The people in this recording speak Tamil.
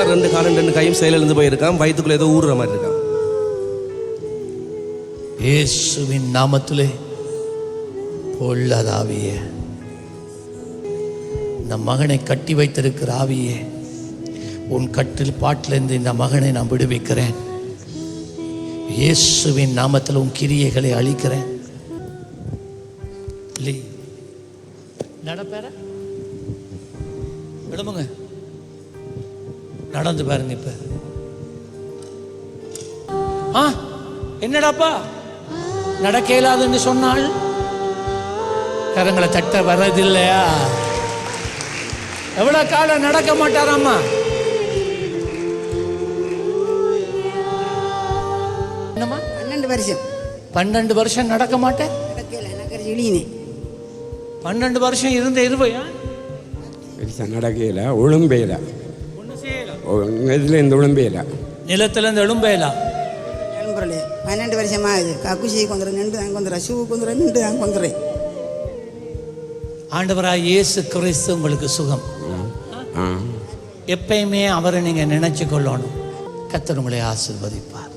பார்த்தா 2 காலும் 2 கையும் செயலிழந்து போயிருக்கான். வயிற்றுக்குள்ள ஏதோ ஊறுற மாதிரி இருக்கான். இயேசுவின் நாமத்திலே பொல்லாத ஆவியே, இந்த மகனை கட்டி வைத்திருக்கிற ஆவியே, உன் கட்டில் பாட்டிலிருந்து இந்த மகனை நான் விடுவிக்கிறேன். இயேசுவின் நாமத்தில் உன் கிரியைகளை அழிக்கிறேன். நடப்பேற விடுமுங்க, நடந்து பாருங்க. இப்ப என்னடாப்பா நடக்க இயலாதுன்னு சொன்னால் கரங்களை தட்ட வர்றதில்லையா? எவ்வளவு காலம் நடக்க மாட்டாராம்மா? என்னம்மா 12 வருஷம். 12 வருஷம் நடக்க மாட்டேன். 12 வருஷம் இருந்த இருவையா நடக்கையில உளும்பையில இதுல இந்த உளும்பையில நிலத்துல இந்த எழும்பையில 12 வருஷமா இது கக்குசி கொஞ்சம் நின்று தான் கொஞ்சம் ஷூ கொஞ்சம் நின்று தான் கொஞ்சம். ஆண்டவராய் இயேசு கிறிஸ்து உங்களுக்கு சுகம். எப்பயுமே அவரை நீங்க நினைச்சு கொள்ளணும். கர்த்தர் உங்களை ஆசீர்வதிப்பார்.